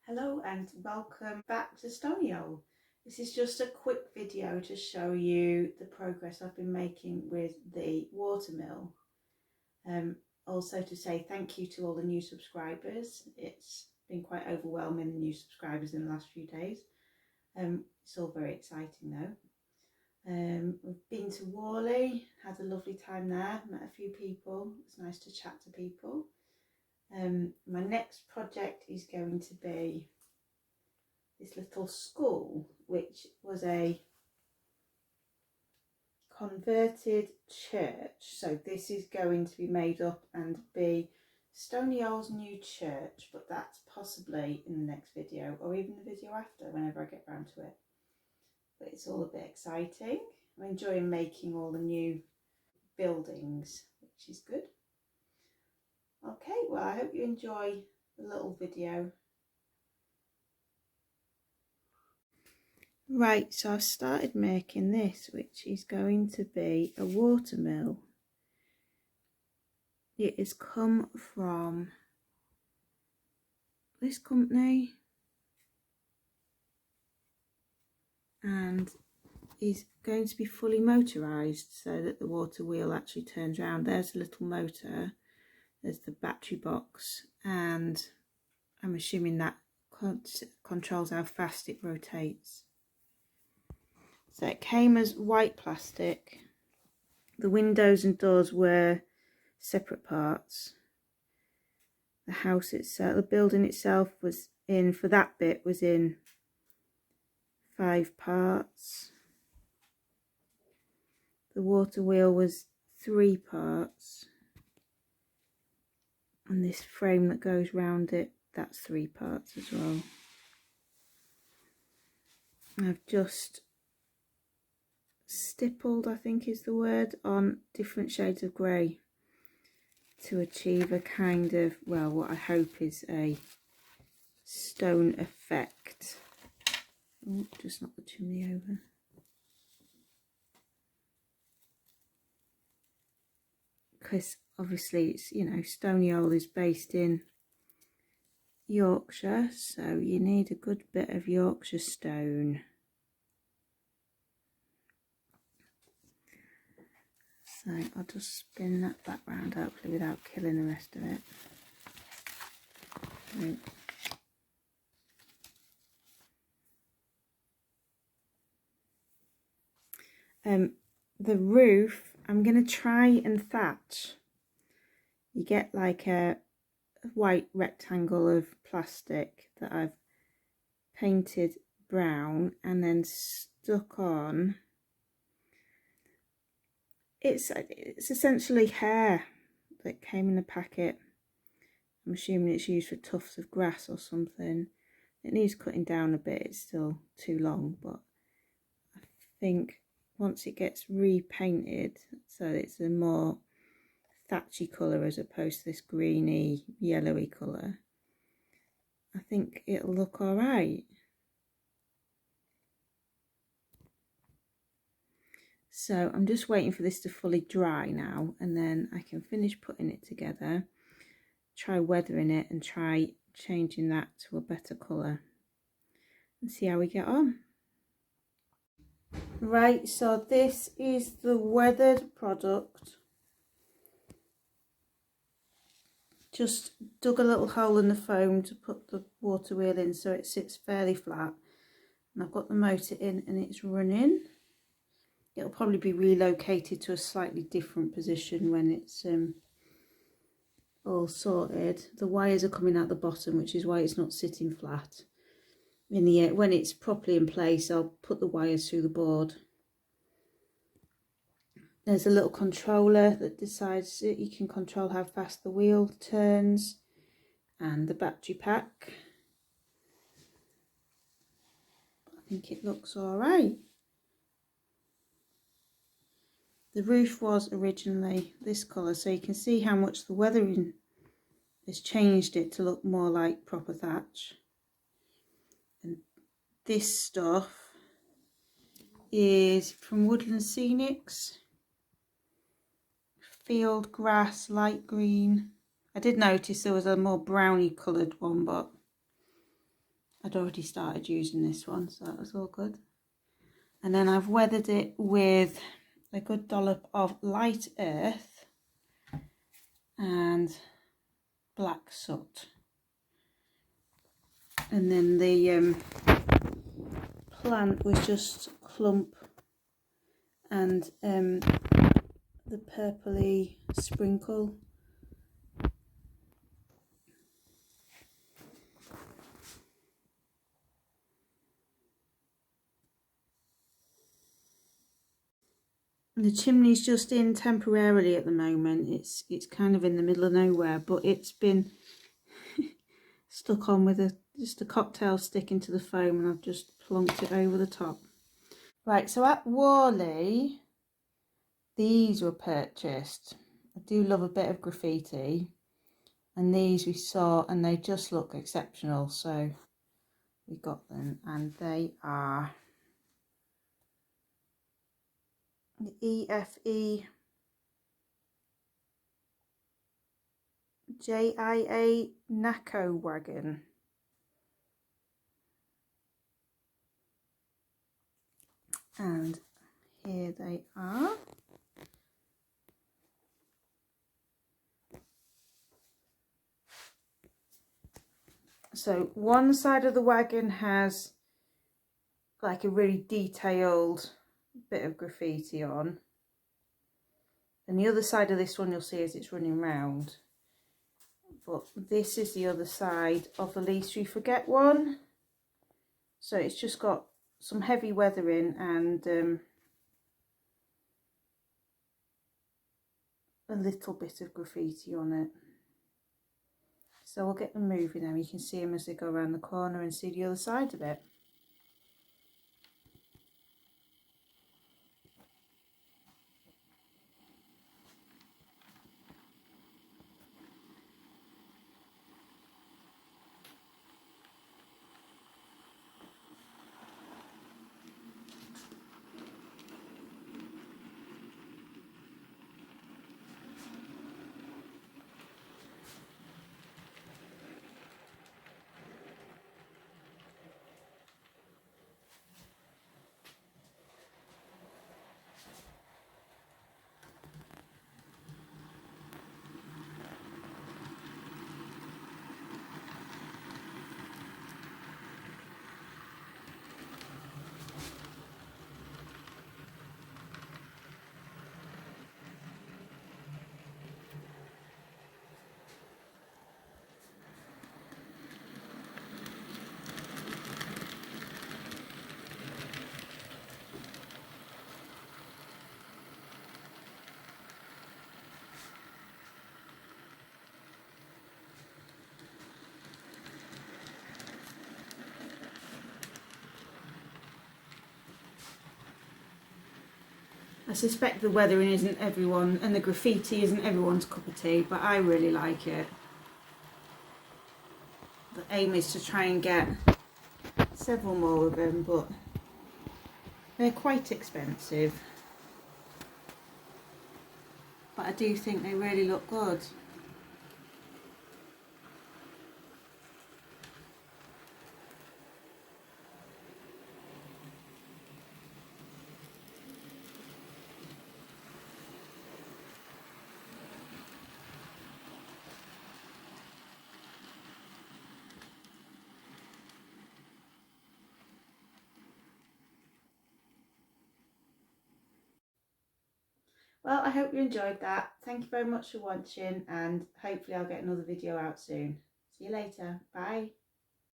Hello and welcome back to Stoney-ole. This is just a quick video to show you the progress I've been making with the watermill. Also to say thank you to all the new subscribers. It's been quite overwhelming, the new subscribers in the last few days. It's all very exciting though. We've been to Worley, had a lovely time there, met a few people. It's nice to chat to people. My next project is going to be this little school, which was a converted church. So this is going to be made up and be Stoney-ole's new church, but that's possibly in the next video or even the video after, whenever I get round to it. But it's all a bit exciting. I'm enjoying making all the new buildings, which is good. Okay, well, I hope you enjoy the little video. Right, so I've started making this, which is going to be a watermill. It has come from this company and is going to be fully motorised so that the water wheel actually turns around. There's a little motor. There's the battery box, and I'm assuming that controls how fast it rotates. So it came as white plastic. The windows and doors were separate parts. The house itself, the building itself was in, for that bit, was in 5 parts. The water wheel was 3 parts. And this frame that goes round it, that's 3 parts as well. I've just stippled, I think is the word, on different shades of grey to achieve a kind of, well, what I hope is a stone effect. Oh, just knock the chimney over. Because obviously it's, you know, Stoney-ole is based in Yorkshire, so you need a good bit of Yorkshire stone. So I'll just spin that back round, hopefully without killing the rest of it. The roof, I'm going to try and thatch. You get like a white rectangle of plastic that I've painted brown and then stuck on. It's essentially hair that came in a packet. I'm assuming it's used for tufts of grass or something. It needs cutting down a bit, it's still too long, but I think once it gets repainted so it's a more thatchy colour as opposed to this greeny yellowy colour, I think it'll look alright. So I'm just waiting for this to fully dry now, and then I can finish putting it together, try weathering it and try changing that to a better colour and see how we get on. Right, so this is the weathered product. Just dug a little hole in the foam to put the water wheel in so it sits fairly flat, and I've got the motor in and it's running. It'll probably be relocated to a slightly different position when it's all sorted. The wires are coming out the bottom, which is why it's not sitting flat. In the when it's properly in place, I'll put the wires through the board. There's a little controller that decides that you can control how fast the wheel turns, and the battery pack. I think it looks all right. The roof was originally this colour, so you can see how much the weathering has changed it to look more like proper thatch. And this stuff is from Woodland Scenics. Field grass, light green. I did notice there was a more browny coloured one, but I'd already started using this one, so that was all good. And then I've weathered it with a good dollop of light earth and black soot. And then the plant was just clump and the purpley sprinkle. The chimney's just in temporarily at the moment. It's kind of in the middle of nowhere, but it's been stuck on with just a cocktail stick into the foam, and I've just plonked it over the top. Right, so at Worley, these were purchased. I do love a bit of graffiti, and these we saw and they just look exceptional, so we got them, and they are the EFE JIA Naco wagon. And here they are. So one side of the wagon has like a really detailed bit of graffiti on, and the other side of this one you'll see as it's running round. But this is the other side of the Least We Forget one. So it's just got some heavy weathering and a little bit of graffiti on it. So we'll get them moving now. You can see them as they go around the corner and see the other side of it. I suspect the weathering isn't everyone, and the graffiti isn't everyone's cup of tea, but I really like it. The aim is to try and get several more of them, but they're quite expensive. But I do think they really look good. Well, I hope you enjoyed that. Thank you very much for watching, and hopefully I'll get another video out soon. See you later. Bye.